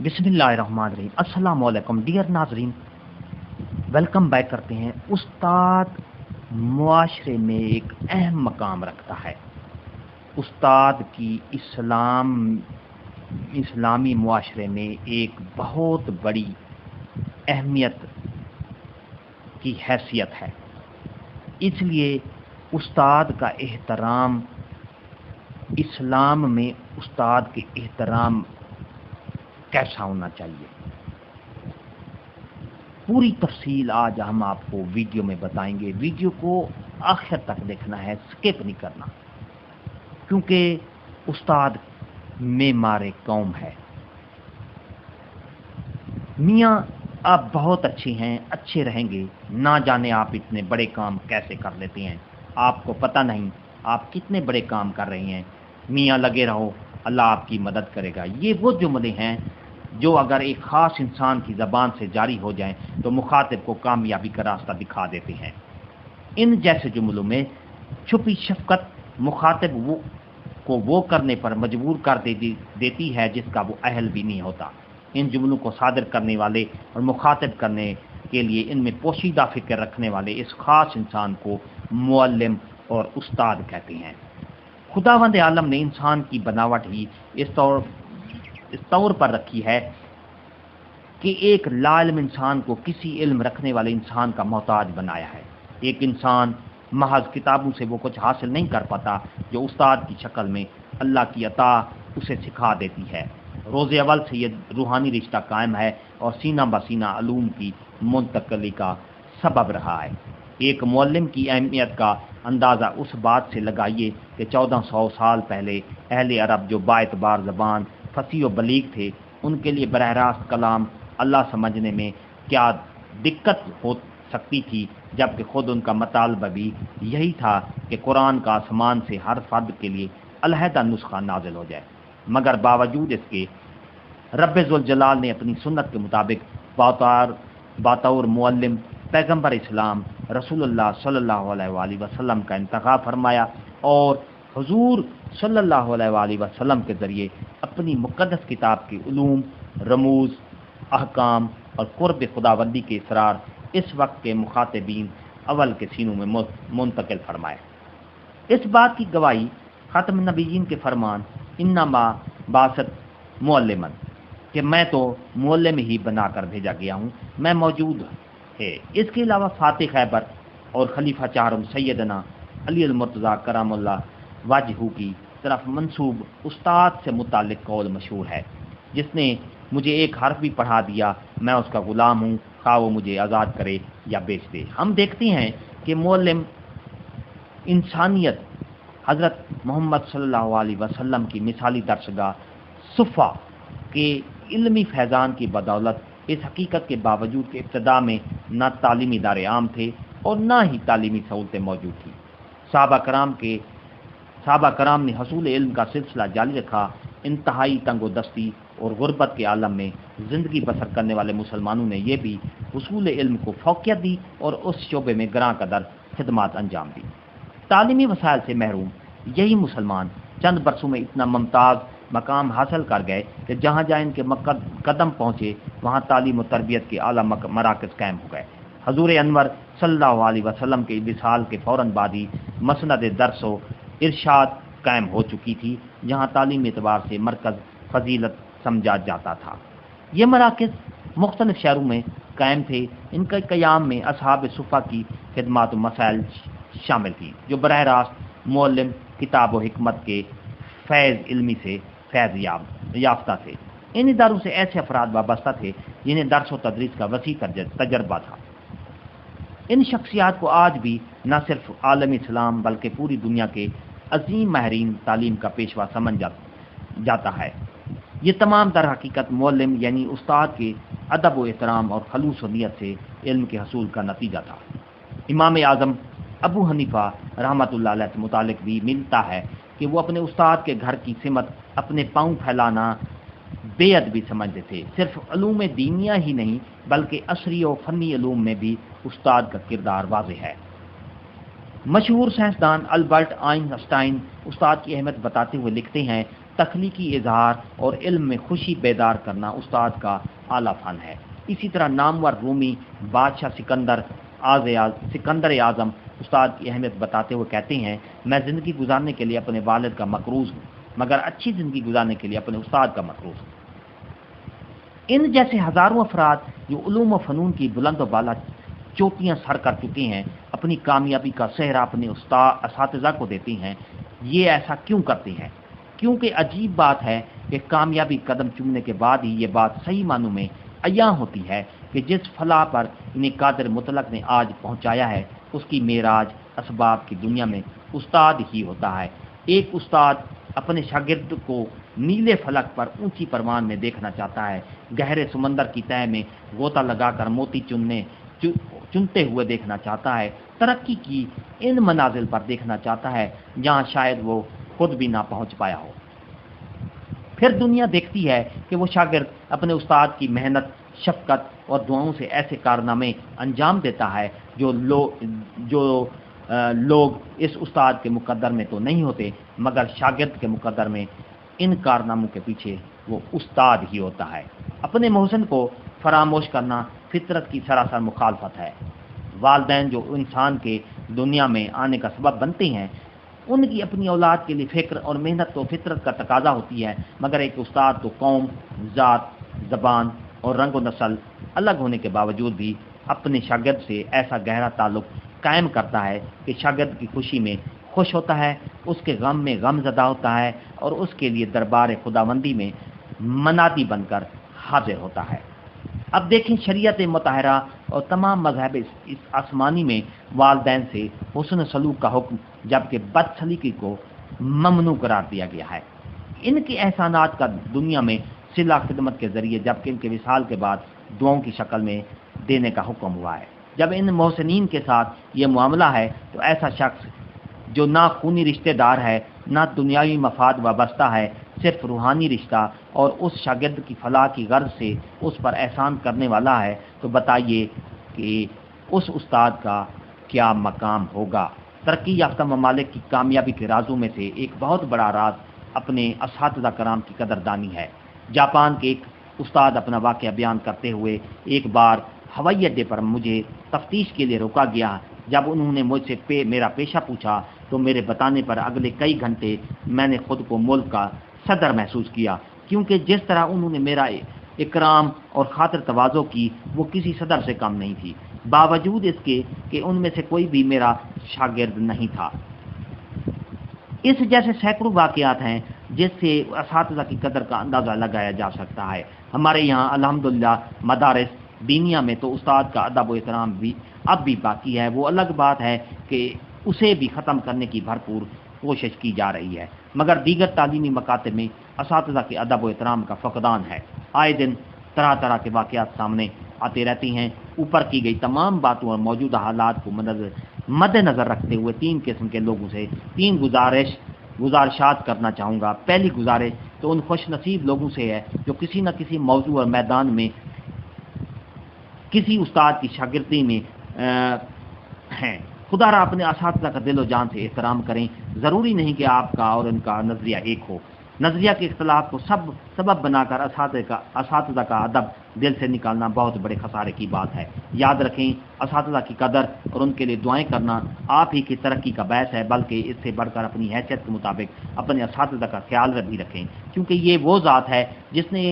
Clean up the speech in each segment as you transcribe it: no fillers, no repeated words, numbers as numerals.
بسم اللہ الرحمن الرحیم۔ السلام علیکم ڈیئر ناظرین، ویلکم بیک کرتے ہیں۔ استاد معاشرے میں ایک اہم مقام رکھتا ہے۔ استاد کی اسلامی معاشرے میں ایک بہت بڑی اہمیت کی حیثیت ہے۔ اس لیے استاد کا احترام، اسلام میں استاد کے احترام کیسا ہونا چاہیے، پوری تفصیل آج ہم آپ کو ویڈیو میں بتائیں گے۔ ویڈیو کو آخر تک دیکھنا ہے، سکپ نہیں کرنا، کیونکہ استاد معمار قوم ہے۔ میاں آپ بہت اچھے ہیں، اچھے رہیں گے، نہ جانے آپ اتنے بڑے کام کیسے کر لیتے ہیں، آپ کو پتہ نہیں آپ کتنے بڑے کام کر رہے ہیں۔ میاں لگے رہو، اللہ آپ کی مدد کرے گا۔ یہ وہ جملے ہیں جو اگر ایک خاص انسان کی زبان سے جاری ہو جائیں تو مخاطب کو کامیابی کا راستہ دکھا دیتے ہیں۔ ان جیسے جملوں میں چھپی شفقت مخاطب کو وہ کرنے پر مجبور کر دیتی ہے جس کا وہ اہل بھی نہیں ہوتا۔ ان جملوں کو صادر کرنے والے اور مخاطب کرنے کے لیے ان میں پوشیدہ فکر رکھنے والے اس خاص انسان کو معلم اور استاد کہتے ہیں۔ خداوند عالم نے انسان کی بناوٹ ہی اس طور پر رکھی ہے کہ ایک لا علم انسان کو کسی علم رکھنے والے انسان کا محتاج بنایا ہے۔ ایک انسان محض کتابوں سے وہ کچھ حاصل نہیں کر پاتا جو استاد کی شکل میں اللہ کی عطا اسے سکھا دیتی ہے۔ روز اول سے یہ روحانی رشتہ قائم ہے اور سینہ بسینہ علوم کی منتقلی کا سبب رہا ہے۔ ایک معلم کی اہمیت کا اندازہ اس بات سے لگائیے کہ 1400 سال پہلے اہل عرب جو با اعتبار زبان فصیح و بلیغ تھے، ان کے لیے براہ راست کلام اللہ سمجھنے میں کیا دقت ہو سکتی تھی، جبکہ خود ان کا مطالبہ بھی یہی تھا کہ قرآن کا آسمان سے ہر فرد کے لیے علیحدہ نسخہ نازل ہو جائے۔ مگر باوجود اس کے رب ذوالجلال نے اپنی سنت کے مطابق بطور معلم پیغمبر اسلام رسول اللہ صلی اللہ علیہ وآلہ وسلم کا انتخاب فرمایا اور حضور صلی اللہ علیہ وآلہ وسلم کے ذریعے اپنی مقدس کتاب کے علوم، رموز، احکام اور قرب خداوندی کے اسرار اس وقت کے مخاطبین اول کے سینوں میں منتقل فرمائے۔ اس بات کی گواہی ختم نبیین کے فرمان انما بعثت معلمن کہ میں تو معلم ہی بنا کر بھیجا گیا ہوں میں موجود ہے۔ اس کے علاوہ فاتح خیبر اور خلیفہ چہارم سیدنا علی المرتضیٰ کرم اللہ وجہہ کی طرف منسوب استاد سے متعلق قول مشہور ہے، جس نے مجھے ایک حرف بھی پڑھا دیا میں اس کا غلام ہوں، خواہ وہ مجھے آزاد کرے یا بیچ دے۔ ہم دیکھتے ہیں کہ معلم انسانیت حضرت محمد صلی اللہ علیہ وسلم کی مثالی درسگاہ صفا کے علمی فیضان کی بدولت اس حقیقت کے باوجود کہ ابتدا میں نہ تعلیمی ادارے عام تھے اور نہ ہی تعلیمی سہولتیں موجود تھیں، صحابہ کرام نے حصول علم کا سلسلہ جاری رکھا۔ انتہائی تنگ و دستی اور غربت کے عالم میں زندگی بسر کرنے والے مسلمانوں نے یہ بھی حصول علم کو فوقیت دی اور اس شعبے میں گراں قدر خدمات انجام دی۔ تعلیمی وسائل سے محروم یہی مسلمان چند برسوں میں اتنا ممتاز مقام حاصل کر گئے کہ جہاں جہاں ان کے قدم پہنچے وہاں تعلیم و تربیت کے اعلیٰ مراکز قائم ہو گئے۔ حضور انور صلی اللہ علیہ وسلم کے وصال کے فوراً بعد ہی مسند درس و ارشاد قائم ہو چکی تھی، جہاں تعلیمی اعتبار سے مرکز فضیلت سمجھا جاتا تھا۔ یہ مراکز مختلف شہروں میں قائم تھے۔ ان کے قیام میں اصحاب صفا کی خدمات و مسائل شامل تھی جو براہ راست معلم کتاب و حکمت کے فیض علمی سے فیض یافتہ تھے۔ ان اداروں سے ایسے افراد وابستہ تھے جنہیں درس و تدریس کا وسیع تجربہ تھا۔ ان شخصیات کو آج بھی نہ صرف عالم اسلام بلکہ پوری دنیا کے عظیم ماہرین تعلیم کا پیشوا سمجھ جاتا ہے۔ یہ تمام در حقیقت معلم یعنی استاد کے ادب و احترام اور خلوص و نیت سے علم کے حصول کا نتیجہ تھا۔ امام اعظم ابو حنیفہ رحمۃ اللہ علیہ سے متعلق بھی ملتا ہے کہ وہ اپنے استاد کے گھر کی سمت اپنے پاؤں پھیلانا بے ادبی سمجھتے تھے۔ صرف علوم دینیہ ہی نہیں بلکہ عصری و فنی علوم میں بھی استاد کا کردار واضح ہے۔ مشہور سائنسدان البرٹ آئنسٹائن استاد کی اہمیت بتاتے ہوئے لکھتے ہیں تخلیقی اظہار اور علم میں خوشی بیدار کرنا استاد کا اعلیٰ فن ہے۔ اسی طرح نامور رومی بادشاہ سکندر اعظم استاد کی اہمیت بتاتے ہوئے کہتے ہیں، میں زندگی گزارنے کے لیے اپنے والد کا مقروض ہوں، مگر اچھی زندگی گزارنے کے لیے اپنے استاد کا مقروض ہوں۔ ان جیسے ہزاروں افراد جو علوم و فنون کی بلند و بالا چوٹیاں سر کر چکے ہیں، اپنی کامیابی کا سہرا اپنے اساتذہ کو دیتے ہیں۔ یہ ایسا کیوں کرتے ہیں؟ کیونکہ عجیب بات ہے کہ کامیابی قدم چومنے کے بعد ہی یہ بات صحیح معنوں میں عیاں ہوتی ہے کہ جس فلاح پر انہیں قادر مطلق نے آج پہنچایا ہے، اس کی معراج اسباب کی دنیا میں استاد ہی ہوتا ہے۔ ایک استاد اپنے شاگرد کو نیلے فلک پر اونچی پروان میں دیکھنا چاہتا ہے، گہرے سمندر کی تہہ میں غوطہ لگا کر موتی چنتے ہوئے دیکھنا چاہتا ہے، ترقی کی ان منازل پر دیکھنا چاہتا ہے جہاں شاید وہ خود بھی نہ پہنچ پایا ہو۔ پھر دنیا دیکھتی ہے کہ وہ شاگرد اپنے استاد کی محنت، شفقت اور دعاؤں سے ایسے کارنامے انجام دیتا ہے جو لوگ اس استاد کے مقدر میں تو نہیں ہوتے، مگر شاگرد کے مقدر میں ان کارناموں کے پیچھے وہ استاد ہی ہوتا ہے۔ اپنے محسن کو فراموش کرنا فطرت کی سراسر مخالفت ہے۔ والدین جو انسان کے دنیا میں آنے کا سبب بنتے ہیں، ان کی اپنی اولاد کے لیے فکر اور محنت تو فطرت کا تقاضا ہوتی ہے، مگر ایک استاد تو قوم، ذات، زبان اور رنگ و نسل الگ ہونے کے باوجود بھی اپنے شاگرد سے ایسا گہرا تعلق قائم کرتا ہے کہ شاگرد کی خوشی میں خوش ہوتا ہے، اس کے غم میں غم زدہ ہوتا ہے اور اس کے لیے دربار خداوندی میں منادی بن کر حاضر ہوتا ہے۔ اب دیکھیں، شریعت مطہرہ اور تمام مذہب اس آسمانی میں والدین سے حسن سلوک کا حکم جبکہ بد سلیقی کو ممنوع قرار دیا گیا ہے۔ ان کے احسانات کا دنیا میں صلہ خدمت کے ذریعے جبکہ ان کے وصال کے بعد دعاؤں کی شکل میں دینے کا حکم ہوا ہے۔ جب ان محسنین کے ساتھ یہ معاملہ ہے تو ایسا شخص جو نہ خونی رشتہ دار ہے، نہ دنیاوی مفاد وابستہ ہے، صرف روحانی رشتہ اور اس شاگرد کی فلاح کی غرض سے اس پر احسان کرنے والا ہے، تو بتائیے کہ اس استاد کا کیا مقام ہوگا۔ ترقی یافتہ ممالک کی کامیابی کے رازوں میں سے ایک بہت بڑا راز اپنے اساتذہ کرام کی قدردانی ہے۔ جاپان کے ایک استاد اپنا واقعہ بیان کرتے ہوئے، ایک بار ہوائی اڈے پر مجھے تفتیش کے لیے روکا گیا۔ جب انہوں نے مجھ سے میرا پیشہ پوچھا تو میرے بتانے پر اگلے کئی گھنٹے میں نے خود کو ملک کا صدر محسوس کیا، کیونکہ جس طرح انہوں نے میرا اکرام اور خاطر تواضع کی وہ کسی صدر سے کم نہیں تھی، باوجود اس کے کہ ان میں سے کوئی بھی میرا شاگرد نہیں تھا۔ اس جیسے سینکڑوں واقعات ہیں جس سے اساتذہ کی قدر کا اندازہ لگایا جا سکتا ہے۔ ہمارے یہاں الحمدللہ مدارس دینیا میں تو استاد کا ادب و احترام بھی اب بھی باقی ہے۔ وہ الگ بات ہے کہ اسے بھی ختم کرنے کی بھرپور کوشش کی جا رہی ہے، مگر دیگر تعلیمی مکاتب میں اساتذہ کے ادب و احترام کا فقدان ہے۔ آئے دن طرح طرح کے واقعات سامنے آتے رہتے ہیں۔ اوپر کی گئی تمام باتوں اور موجودہ حالات کو مد نظر رکھتے ہوئے تین قسم کے لوگوں سے تین گزارشات کرنا چاہوں گا۔ پہلی گزارش تو ان خوش نصیب لوگوں سے ہے جو کسی نہ کسی موضوع اور میدان میں کسی استاد کی شاگردی میں ہیں۔ خدا را اپنے اساتذہ کا دل و جان سے احترام کریں۔ ضروری نہیں کہ آپ کا اور ان کا نظریہ ایک ہو۔ نظریہ کے اختلاف کو سبب بنا کر اساتذہ کا ادب دل سے نکالنا بہت بڑے خسارے کی بات ہے۔ یاد رکھیں، اساتذہ کی قدر اور ان کے لیے دعائیں کرنا آپ ہی کی ترقی کا باعث ہے، بلکہ اس سے بڑھ کر اپنی حیثیت کے مطابق اپنے اساتذہ کا خیال بھی رکھیں، کیونکہ یہ وہ ذات ہے جس نے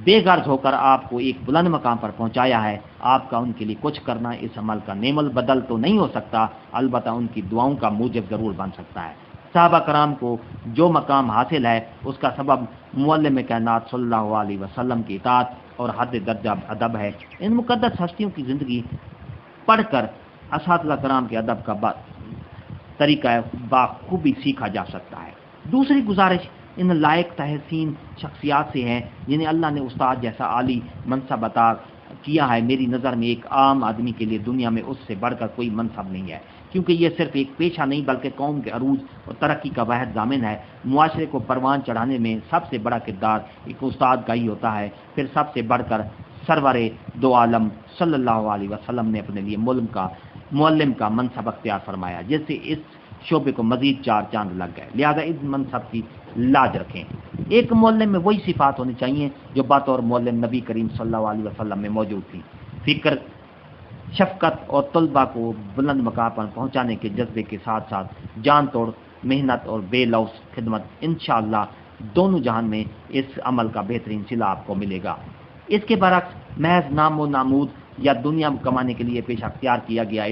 بے غرض ہو کر آپ کو ایک بلند مقام پر پہنچایا ہے۔ آپ کا ان کے لیے کچھ کرنا اس عمل کا نعم البدل تو نہیں ہو سکتا، البتہ ان کی دعاؤں کا موجب ضرور بن سکتا ہے۔ صحابہ کرام کو جو مقام حاصل ہے اس کا سبب معلم کائنات صلی اللہ علیہ وسلم کی اطاعت اور حد درجہ ادب ہے۔ ان مقدس ہستیوں کی زندگی پڑھ کر اساتذہ کرام کے ادب کا طریقہ بخوبی سیکھا جا سکتا ہے۔ دوسری گزارش ان لائق تحسین شخصیات سے ہے جنہیں اللہ نے استاد جیسا عالی منصب عطا کیا ہے۔ میری نظر میں ایک عام آدمی کے لیے دنیا میں اس سے بڑھ کر کوئی منصب نہیں ہے، کیونکہ یہ صرف ایک پیشہ نہیں بلکہ قوم کے عروج اور ترقی کا واحد ضامن ہے۔ معاشرے کو پروان چڑھانے میں سب سے بڑا کردار ایک استاد کا ہی ہوتا ہے۔ پھر سب سے بڑھ کر سرور دو عالم صلی اللہ علیہ وسلم نے اپنے لیے معلم کا منصب اختیار فرمایا، جس سے اس شعبے کو مزید 4 چاند لگ گئے، لہذا اس منصب کی لاج رکھیں۔ ایک معلم میں وہی صفات ہونی چاہیے جو بطور معلم نبی کریم صلی اللہ علیہ وسلم میں موجود تھی، فکر، شفقت اور طلباء کو بلند مقام پر پہنچانے کے جذبے کے ساتھ ساتھ جان توڑ محنت اور بے لوث خدمت۔ انشاءاللہ دونوں جہان میں اس عمل کا بہترین صلہ آپ کو ملے گا۔ اس کے برعکس محض نام و نامود یا دنیا کمانے کے لیے پیشہ اختیار کیا گیا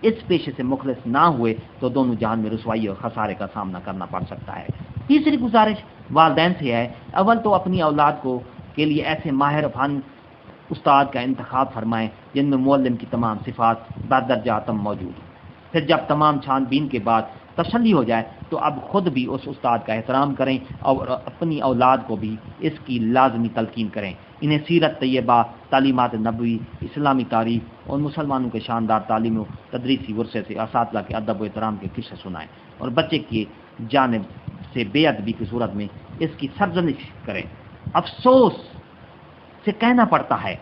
اس پیشے سے مخلص نہ ہوئے تو دونوں جہان میں رسوائی اور خسارے کا سامنا کرنا پڑ سکتا ہے۔ تیسری گزارش والدین سے ہے، اول تو اپنی اولاد کے لیے ایسے ماہر فن استاد کا انتخاب فرمائیں جن میں معلم کی تمام صفات بدرجہ اتم موجود ہوں۔ پھر جب تمام چھان بین کے بعد تسلی ہو جائے تو اب خود بھی اس استاد کا احترام کریں اور اپنی اولاد کو بھی اس کی لازمی تلقین کریں۔ انہیں سیرت طیبہ، تعلیمات نبوی، اسلامی تاریخ اور مسلمانوں کے شاندار تعلیم و تدریسی ورثے سے اساتذہ کے ادب و احترام کے قصے سنائیں اور بچے کی جانب سے بے ادبی کی صورت میں اس کی سرزنش کریں۔ افسوس سے کہنا پڑتا ہے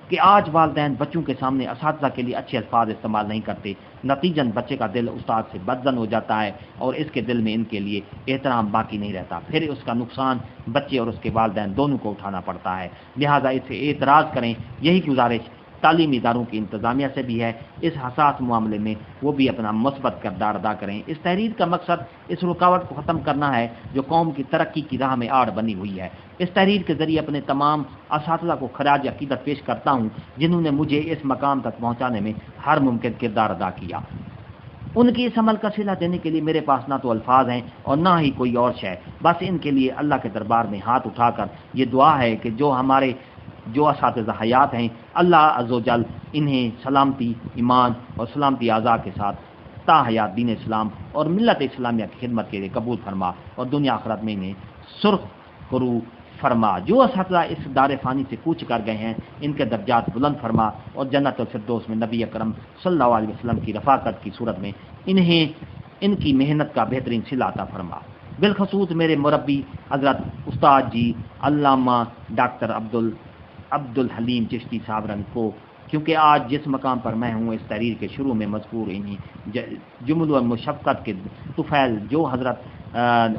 کہ آج والدین بچوں کے سامنے اساتذہ کے لیے اچھے الفاظ استعمال نہیں کرتے، نتیجن بچے کا دل استاد سے بدظن ہو جاتا ہے اور اس کے دل میں ان کے لیے احترام باقی نہیں رہتا، پھر اس کا نقصان بچے اور اس کے والدین دونوں کو اٹھانا پڑتا ہے۔ لہٰذا اس سے اعتراض کریں۔ یہی گزارش تعلیمی اداروں کی انتظامیہ سے بھی ہے، اس حساس معاملے میں وہ بھی اپنا مثبت کردار ادا کریں۔ اس تحریر کا مقصد اس رکاوٹ کو ختم کرنا ہے جو قوم کی ترقی کی راہ میں آڑ بنی ہوئی ہے۔ اس تحریر کے ذریعے اپنے تمام اساتذہ کو خراج عقیدت پیش کرتا ہوں جنہوں نے مجھے اس مقام تک پہنچانے میں ہر ممکن کردار ادا کیا۔ ان کی اس عمل کا صلہ دینے کے لیے میرے پاس نہ تو الفاظ ہیں اور نہ ہی کوئی اور شے، بس ان کے لیے اللہ کے دربار میں ہاتھ اٹھا کر یہ دعا ہے کہ جو اساتذہ حیات ہیں، اللہ عز و جل انہیں سلامتی ایمان اور سلامتی اعضاء کے ساتھ تا حیات دین اسلام اور ملت اسلامیہ کی خدمت کے لیے قبول فرما اور دنیا آخرت میں انہیں سرخ کرو فرما۔ جو اساتذہ اس دار فانی سے کوچ کر گئے ہیں ان کے درجات بلند فرما اور جنت الفردوس میں نبی اکرم صلی اللہ علیہ وسلم کی رفاقت کی صورت میں انہیں ان کی محنت کا بہترین صلہ عطا فرما۔ بالخصوص میرے مربی حضرت استاد جی علامہ ڈاکٹر عبد الحلیم چشتی صاحب رنگ کو، کیونکہ آج جس مقام پر میں ہوں اس تحریر کے شروع میں مذکور انہیں جمل و مشفقت کے طفیل جو حضرت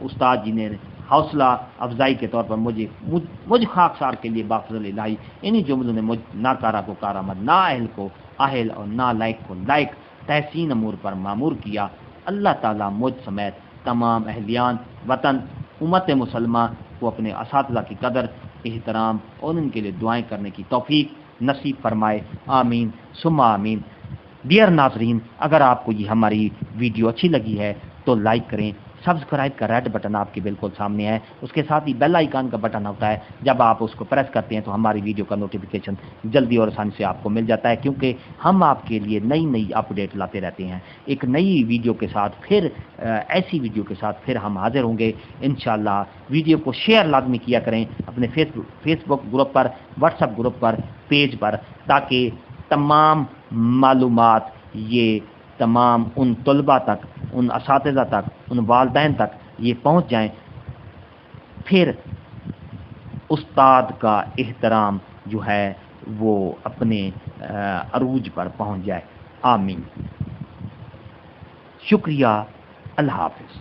استاد جی نے حوصلہ افزائی کے طور پر مجھ خاکسار کے لیے بافضل الہی انہی جملوں نے مجھ ناکارہ کو کارآمد، نااہل کو اہل اور نالائق کو لائق تحسین امور پر معمور کیا۔ اللہ تعالیٰ مجھ سمیت تمام اہلیان وطن امت مسلمہ کو اپنے اساتذہ کی قدر، احترام اور ان کے لیے دعائیں کرنے کی توفیق نصیب فرمائے، آمین ثم آمین۔ ڈیئر ناظرین، اگر آپ کو یہ ہماری ویڈیو اچھی لگی ہے تو لائک کریں، سبسکرائب کا ریڈ بٹن آپ کے بالکل سامنے ہے، اس کے ساتھ ہی بیل آئیکن کا بٹن ہوتا ہے، جب آپ اس کو پریس کرتے ہیں تو ہماری ویڈیو کا نوٹیفیکیشن جلدی اور آسانی سے آپ کو مل جاتا ہے، کیونکہ ہم آپ کے لیے نئی اپڈیٹ لاتے رہتے ہیں۔ ایک نئی ویڈیو کے ساتھ پھر ایسی ویڈیو کے ساتھ پھر ہم حاضر ہوں گے انشاءاللہ۔ ویڈیو کو شیئر لازمی کیا کریں اپنے فیس بک گروپ پر، واٹس ایپ گروپ پر، پیج پر، تاکہ تمام معلومات یہ تمام ان طلباء تک، ان اساتذہ تک، ان والدین تک یہ پہنچ جائیں، پھر استاد کا احترام جو ہے وہ اپنے عروج پر پہنچ جائے، آمین۔ شکریہ، اللہ حافظ۔